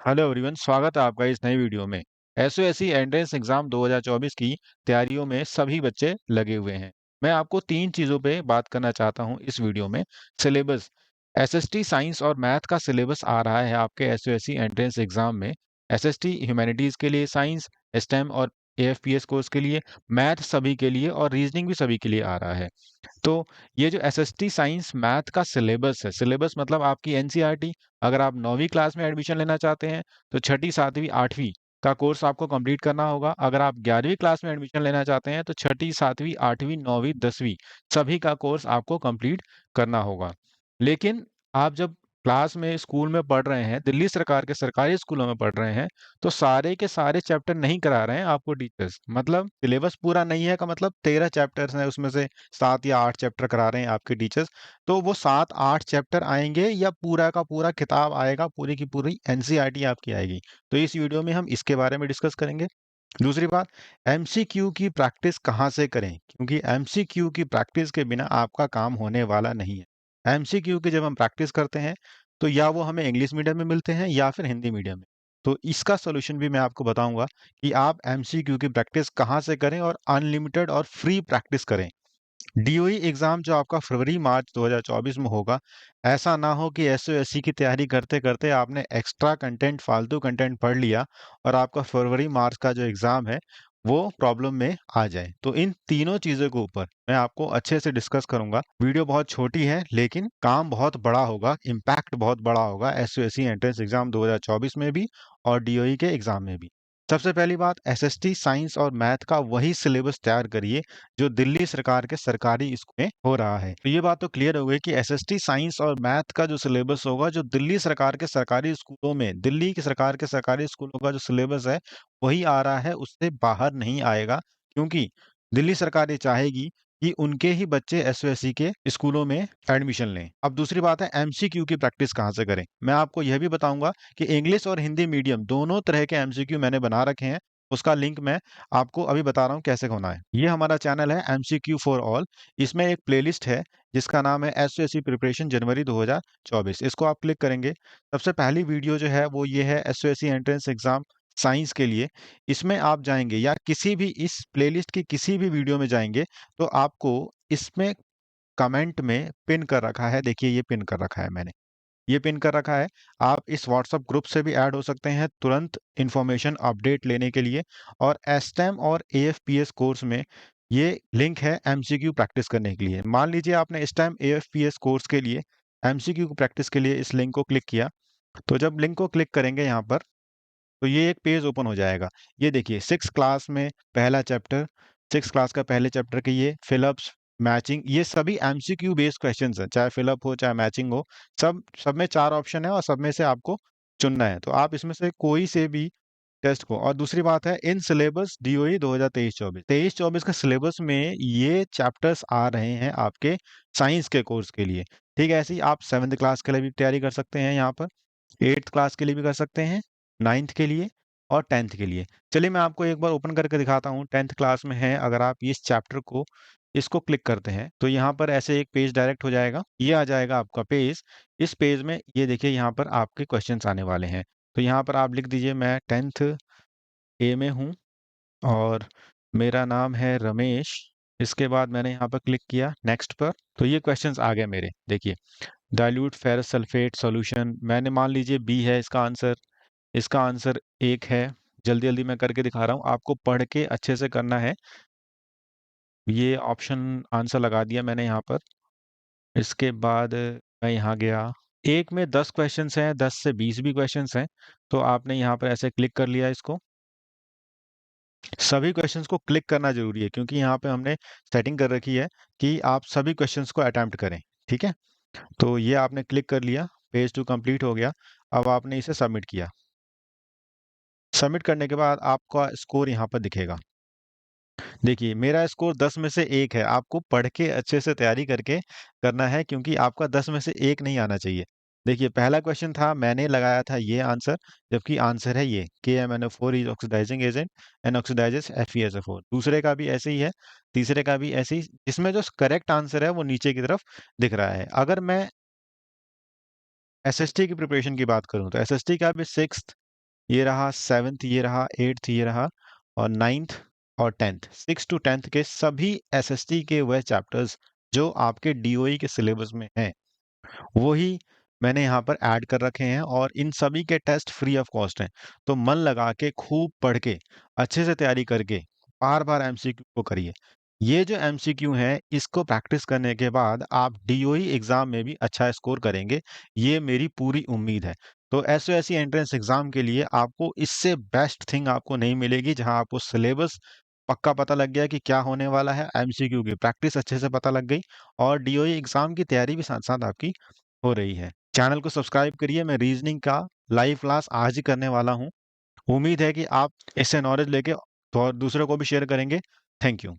Hello everyone, स्वागत है आपका इस नई वीडियो में। एसओएससी एंट्रेंस एग्जाम 2024 की तैयारियों में सभी बच्चे लगे हुए हैं। मैं आपको तीन चीज़ों पे बात करना चाहता हूं इस वीडियो में। सिलेबस, एसएसटी साइंस और मैथ का सिलेबस आ रहा है आपके एसओएससी एंट्रेंस एग्जाम में। एसएसटी ह्यूमैनिटीज़ के लिए साइंस, स्टेम और एएफपीएस कोर्स के लिए, मैथ सभी के लिए और रीजनिंग भी सभी के लिए आ रहा है। तो ये जो एसएसटी साइंस मैथ का सिलेबस है, सिलेबस मतलब आपकी एनसीईआरटी। अगर आप 9वीं क्लास में एडमिशन लेना चाहते हैं तो छठी, 7वीं, 8वीं का कोर्स आपको कंप्लीट करना होगा। अगर आप 11वीं क्लास में एडमिशन लेना चाहते हैं तो छठी, 7वीं, 8वीं, 9वीं, 10वीं सभी का कोर्स आपको कंप्लीट करना होगा। लेकिन आप जब क्लास में स्कूल में पढ़ रहे हैं, दिल्ली सरकार के सरकारी स्कूलों में पढ़ रहे हैं, तो सारे के सारे चैप्टर नहीं करा रहे हैं आपको टीचर्स। मतलब सिलेबस पूरा नहीं है का मतलब 13 चैप्टर्स हैं, उसमें से 7 या 8 चैप्टर करा रहे हैं आपके टीचर्स। तो वो 7-8 चैप्टर आएंगे या पूरा का पूरा किताब आएगा, पूरी की पूरी एनसीईआरटी आपकी आएगी। तो इस वीडियो में हम इसके बारे में डिस्कस करेंगे। दूसरी बात, एमसीक्यू की प्रैक्टिस कहाँ से करें, क्योंकि एमसीक्यू की प्रैक्टिस के बिना आपका काम होने वाला नहीं है। एमसीक्यू की जब हम प्रैक्टिस करते हैं तो या वो हमें इंग्लिश मीडियम में मिलते हैं या फिर हिंदी मीडियम में। तो इसका सोल्यूशन भी मैं आपको बताऊंगा कि आप एमसीक्यू की प्रैक्टिस कहाँ से करें और अनलिमिटेड और फ्री प्रैक्टिस करें। डीओई एग्जाम जो आपका फरवरी मार्च 2024 में होगा, ऐसा ना हो कि एसओएससी की तैयारी करते करते आपने एक्स्ट्रा कंटेंट, फालतू कंटेंट पढ़ लिया और आपका फरवरी मार्च का जो एग्जाम है वो प्रॉब्लम में आ जाए। तो इन तीनों चीजों के ऊपर मैं आपको अच्छे से डिस्कस करूंगा। वीडियो बहुत छोटी है लेकिन काम बहुत बड़ा होगा, इम्पैक्ट बहुत बड़ा होगा एसओएससी एंट्रेंस एग्जाम 2024 में भी और डीओई के एग्जाम में भी। सबसे पहली बात, एसएसटी साइंस और मैथ का वही सिलेबस तैयार करिए जो दिल्ली सरकार के सरकारी स्कूल में हो रहा है। तो ये बात तो क्लियर हो गई कि एसएसटी साइंस और मैथ का जो सिलेबस होगा, जो दिल्ली सरकार के सरकारी स्कूलों में, दिल्ली की सरकार के सरकारी स्कूलों का जो सिलेबस है वही आ रहा है, उससे बाहर नहीं आएगा। क्योंकि दिल्ली सरकार ये चाहेगी कि उनके ही बच्चे एसओएससी के स्कूलों में एडमिशन लें। अब दूसरी बात है, एमसीक्यू की प्रैक्टिस कहाँ से करें। मैं आपको यह भी बताऊंगा कि इंग्लिश और हिंदी मीडियम दोनों तरह के एमसीक्यू मैंने बना रखे हैं। उसका लिंक मैं आपको अभी बता रहा हूँ कैसे होना है। ये हमारा चैनल है एमसीक्यू फॉर ऑल। इसमें एक प्लेलिस्ट है जिसका नाम है एसओएससी प्रिपरेशन जनवरी 2024। इसको आप क्लिक करेंगे, सबसे पहली वीडियो जो है वो ये है एसओएससी एंट्रेंस एग्जाम साइंस के लिए। इसमें आप जाएंगे या किसी भी इस प्लेलिस्ट की किसी भी वीडियो में जाएंगे तो आपको इसमें कमेंट में पिन कर रखा है, देखिए ये पिन कर रखा है मैंने, ये पिन कर रखा है। आप इस व्हाट्सएप ग्रुप से भी ऐड हो सकते हैं तुरंत इंफॉर्मेशन अपडेट लेने के लिए। और एसटेम और एएफपीएस कोर्स में ये लिंक है एमसीक्यू प्रैक्टिस करने के लिए। मान लीजिए आपने एसटेम एएफपीएस कोर्स के लिए एमसीक्यू प्रैक्टिस के लिए इस लिंक को क्लिक किया, तो जब लिंक को क्लिक करेंगे यहाँ पर तो ये एक पेज ओपन हो जाएगा। ये देखिए 6 क्लास में पहला चैप्टर, 6 क्लास का पहले चैप्टर के ये फिलअप्स, मैचिंग, ये सभी एमसीक्यू बेस्ड क्वेश्चंस हैं, चाहे फिलअप हो चाहे मैचिंग हो। सब में 4 ऑप्शन है और सब में से आपको चुनना है। तो आप इसमें से कोई से भी टेस्ट को। और दूसरी बात है, इन सिलेबस डीओई 2023-24, 23-24 के सिलेबस में ये चैप्टर्स आ रहे हैं आपके साइंस के कोर्स के लिए। ठीक है, ऐसे ही आप 7th क्लास के लिए भी तैयारी कर सकते हैं यहाँ पर, 8th क्लास के लिए भी कर सकते हैं, 9th के लिए और 10th के लिए। चलिए मैं आपको एक बार ओपन करके दिखाता हूँ। 10th क्लास में है, अगर आप इस चैप्टर को इसको क्लिक करते हैं तो यहाँ पर ऐसे एक पेज डायरेक्ट हो जाएगा, ये आ जाएगा आपका पेज। इस पेज में ये देखिए यहाँ पर आपके क्वेश्चंस आने वाले हैं। तो यहाँ पर आप लिख दीजिए मैं 10th ए में हूँ और मेरा नाम है रमेश। इसके बाद मैंने यहाँ पर क्लिक किया नेक्स्ट पर, तो ये क्वेश्चंस आ गए मेरे। देखिए, डाइल्यूट फेरस सल्फेट सॉल्यूशन, मैंने मान लीजिए बी है इसका आंसर। इसका आंसर 1 है। जल्दी जल्दी मैं करके दिखा रहा हूँ, आपको पढ़ के अच्छे से करना है। ये ऑप्शन आंसर लगा दिया मैंने यहाँ पर। इसके बाद मैं यहाँ गया, एक में 10 क्वेश्चंस हैं, 10 से 20 भी क्वेश्चंस हैं। तो आपने यहाँ पर ऐसे क्लिक कर लिया इसको। सभी क्वेश्चंस को क्लिक करना जरूरी है क्योंकि यहाँ पे हमने सेटिंग कर रखी है कि आप सभी क्वेश्चंस को अटेम्प्ट करें। ठीक है, तो ये आपने क्लिक कर लिया, पेज 2 कंप्लीट हो गया। अब आपने इसे सबमिट किया। सबमिट करने के बाद आपका स्कोर यहाँ पर दिखेगा। देखिए मेरा स्कोर 10 में से 1 है। आपको पढ़ के अच्छे से तैयारी करके करना है क्योंकि आपका 10 में से 1 नहीं आना चाहिए। देखिए पहला क्वेश्चन था, मैंने लगाया था ये आंसर, जबकि आंसर है ये KMnO4 is oxidizing agent and oxidizes FeSO4। दूसरे का भी ऐसे ही है, तीसरे का भी ऐसे ही। इसमें जो करेक्ट आंसर है वो नीचे की तरफ दिख रहा है। अगर मैं एसएसटी की प्रिपरेशन की बात करूं तो एसएसटी का भी 6th ये रहा 7th, ये रहा 8th, ये रहा और 9th और 10th, 6 to 10th के सभी एसएसटी के वह चैप्टर्स जो आपके डीओई के सिलेबस में हैं, वो ही मैंने यहाँ पर ऐड कर रखे हैं और इन सभी के टेस्ट फ्री ऑफ कॉस्ट हैं। तो मन लगा के खूब पढ़ के अच्छे से तैयारी करके बार बार एमसीक्यू को करिए। ये जो एमसीक्यू है इसको प्रैक्टिस करने के बाद आप डीओई एग्जाम में भी अच्छा स्कोर करेंगे, ये मेरी पूरी उम्मीद है। तो एसओएसी एंट्रेंस एग्जाम के लिए आपको इससे बेस्ट थिंग आपको नहीं मिलेगी, जहां आपको सिलेबस पक्का पता लग गया कि क्या होने वाला है, एमसीक्यू की प्रैक्टिस अच्छे से पता लग गई और डीओई एग्जाम की तैयारी भी साथ साथ आपकी हो रही है। चैनल को सब्सक्राइब करिए, मैं रीजनिंग का लाइव क्लास आज ही करने वाला हूँ। उम्मीद है कि आप इससे नॉलेज लेके और दूसरों को भी शेयर करेंगे। Thank you.